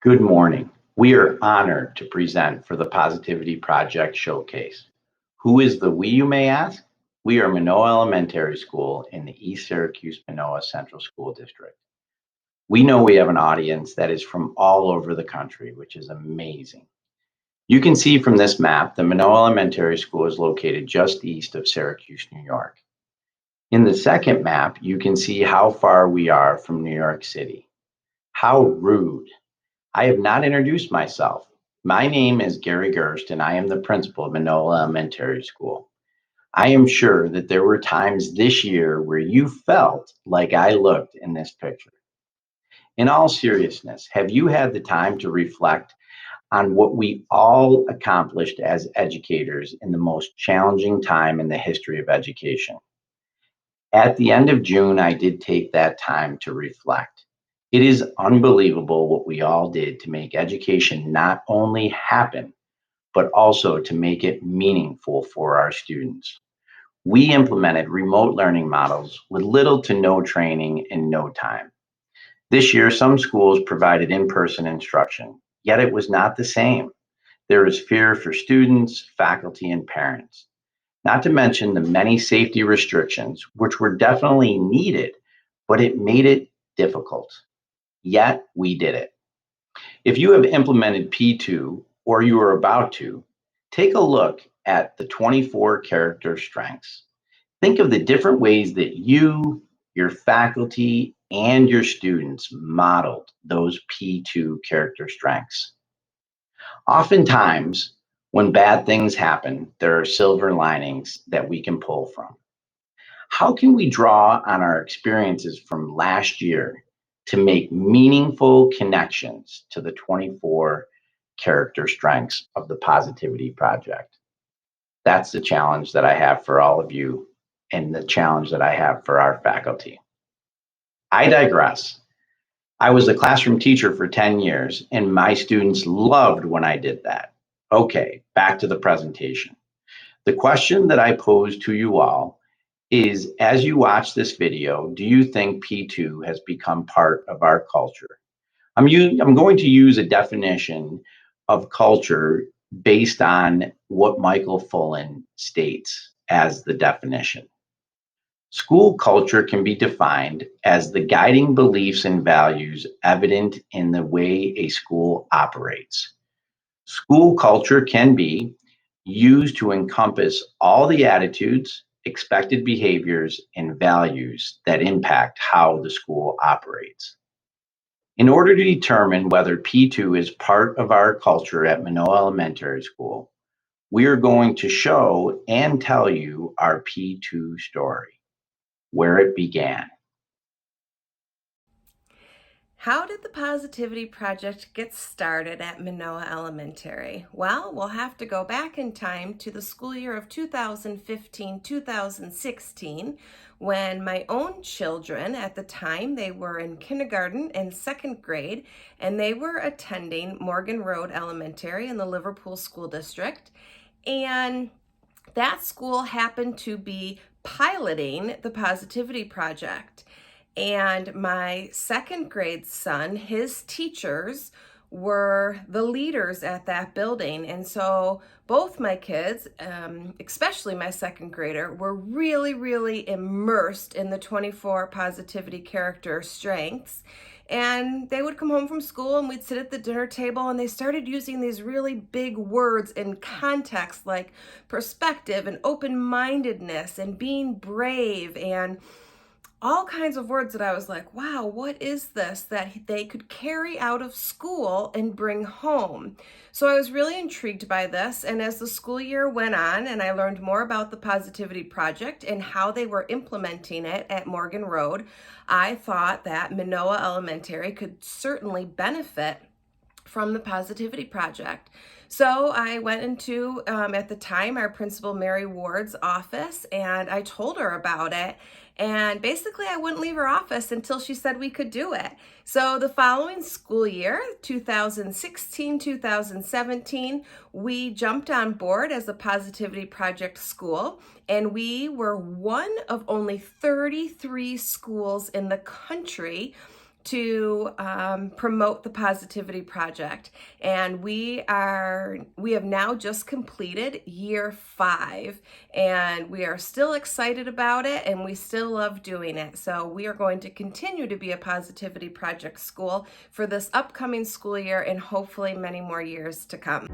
Good morning. We are honored to present for the Positivity Project Showcase. Who is the we, you may ask? We are Manoa Elementary School in the East Syracuse Manoa Central School District. We know we have an audience that is from all over the country, which is amazing. You can see from this map, the Manoa Elementary School is located just east of Syracuse, New York. In the second map, you can see how far we are from New York City. How rude. I have not introduced myself. My name is Gary Gerst, and I am the principal of Manoa Elementary School. I am sure that there were times this year where you felt like I looked in this picture. In all seriousness, have you had the time to reflect on what we all accomplished as educators in the most challenging time in the history of education? At the end of June, I did take that time to reflect. It is unbelievable what we all did to make education not only happen, but also to make it meaningful for our students. We implemented remote learning models with little to no training and no time. This year, some schools provided in person instruction, yet it was not the same. There was fear for students, faculty, and parents. Not to mention the many safety restrictions, which were definitely needed, but it made it difficult. Yet we did it. If you have implemented P2 or you are about to, take a look at the 24 character strengths. Think of the different ways that you, your faculty, and your students modeled those P2 character strengths. Oftentimes, when bad things happen, there are silver linings that we can pull from. How can we draw on our experiences from last year to make meaningful connections to the 24 character strengths of the Positivity Project? That's the challenge that I have for all of you and the challenge that I have for our faculty. I digress. I was a classroom teacher for 10 years, and my students loved when I did that. Okay, back to the presentation. The question that I pose to you all is, as you watch this video, do you think P2 has become part of our culture? I'm going to use a definition of culture based on what Michael Fullan states as the definition. School culture can be defined as the guiding beliefs and values evident in the way a school operates. School culture can be used to encompass all the attitudes, expected behaviors, and values that impact how the school operates. In order to determine whether P2 is part of our culture at Manoa Elementary School, we are going to show and tell you our P2 story, where it began. How did the Positivity Project get started at Manoa Elementary? Well, we'll have to go back in time to the school year of 2015-2016 when my own children, at the time, they were in kindergarten and second grade, and they were attending Morgan Road Elementary in the Liverpool School District. And that school happened to be piloting the Positivity Project. And my second grade son, his teachers were the leaders at that building. And so both my kids, especially my second grader, were really, really immersed in the 24 positivity character strengths. And they would come home from school and we'd sit at the dinner table and they started using these really big words in context like perspective and open-mindedness and being brave and all kinds of words that I was like, wow, what is this that they could carry out of school and bring home? So I was really intrigued by this. And as the school year went on and I learned more about the Positivity Project and how they were implementing it at Morgan Road, I thought that Manoa Elementary could certainly benefit from the Positivity Project. So I went into, at the time, our principal, Mary Ward's office, and I told her about it. And basically, I wouldn't leave her office until she said we could do it. So the following school year, 2016-2017, we jumped on board as a Positivity Project school, and we were one of only 33 schools in the country to promote the Positivity Project. And we have now just completed year 5, and we are still excited about it, and we still love doing it. So we are going to continue to be a Positivity Project school for this upcoming school year and hopefully many more years to come.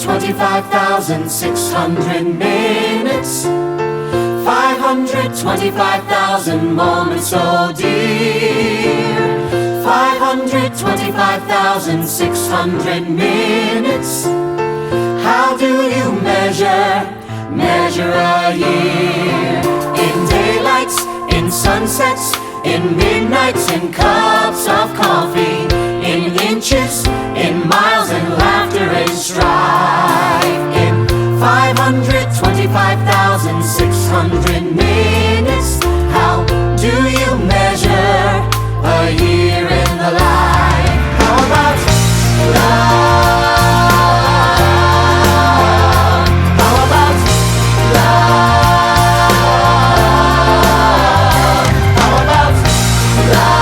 $525,600 minutes, 525,000 moments, oh dear. 525,600 minutes. How do you measure a year? In daylights, in sunsets, in midnights, in cups of coffee, in inches, in miles, and laughter and strife. In 525,600 minutes, how do you measure a year in the life? How about love? How about love? How about love?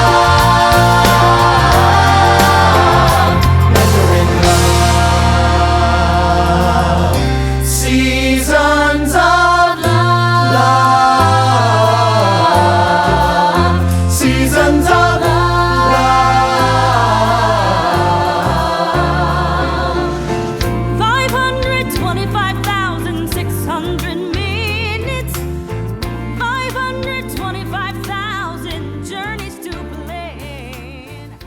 Measuring love. Seasons of love. Seasons of love. 525,600 minutes, 525,000 journeys to plan.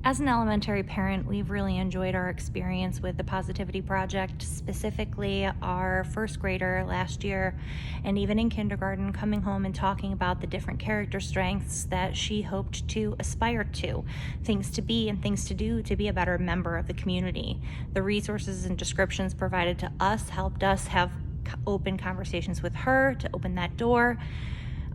As an elementary parent, we've really enjoyed our experience with the Positivity Project, specifically our first grader last year, and even in kindergarten, coming home and talking about the different character strengths that she hoped to aspire to, things to be and things to do to be a better member of the community. The resources and descriptions provided to us helped us have open conversations with her to open that door.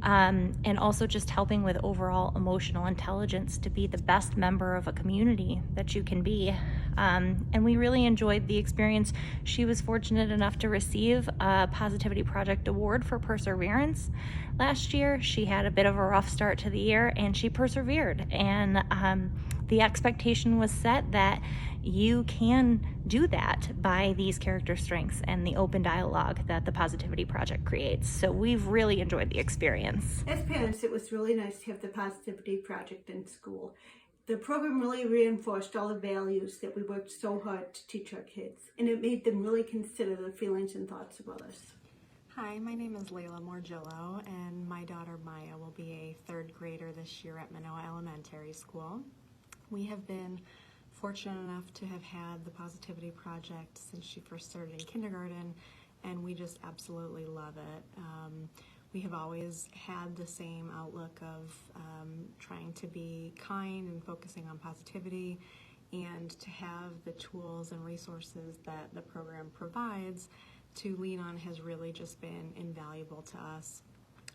and also just helping with overall emotional intelligence to be the best member of a community that you can be. And we really enjoyed the experience. She was fortunate enough to receive a Positivity Project Award for perseverance last year. She had a bit of a rough start to the year, and she persevered. And the expectation was set that you can do that by these character strengths and the open dialogue that the Positivity Project creates. So we've really enjoyed the experience. As parents, it was really nice to have the Positivity Project in school. The program really reinforced all the values that we worked so hard to teach our kids, and it made them really consider the feelings and thoughts of others. Hi, my name is Layla Morgillo, and my daughter Maya will be a third grader this year at Manoa Elementary School. We have been fortunate enough to have had the Positivity Project since she first started in kindergarten, and we just absolutely love it. We have always had the same outlook of trying to be kind and focusing on positivity, and to have the tools and resources that the program provides to lean on has really just been invaluable to us.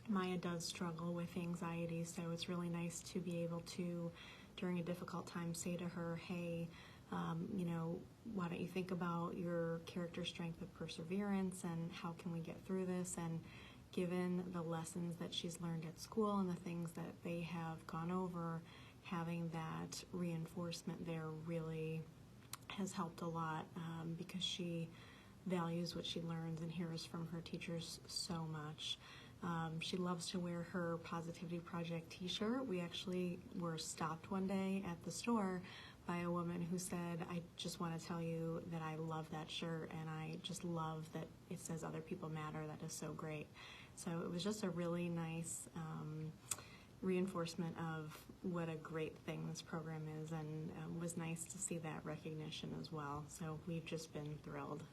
Maya does struggle with anxiety, so it's really nice to be able to, during a difficult time, say to her, hey, why don't you think about your character strength of perseverance and how can we get through this? And given the lessons that she's learned at school and the things that they have gone over, having that reinforcement there really has helped a lot, because she values what she learns and hears from her teachers so much. She loves to wear her Positivity Project t-shirt. We actually were stopped one day at the store by a woman who said, I just want to tell you that I love that shirt, and I just love that it says other people matter. That is so great. So it was just a really nice reinforcement of what a great thing this program is, and was nice to see that recognition as well. So we've just been thrilled.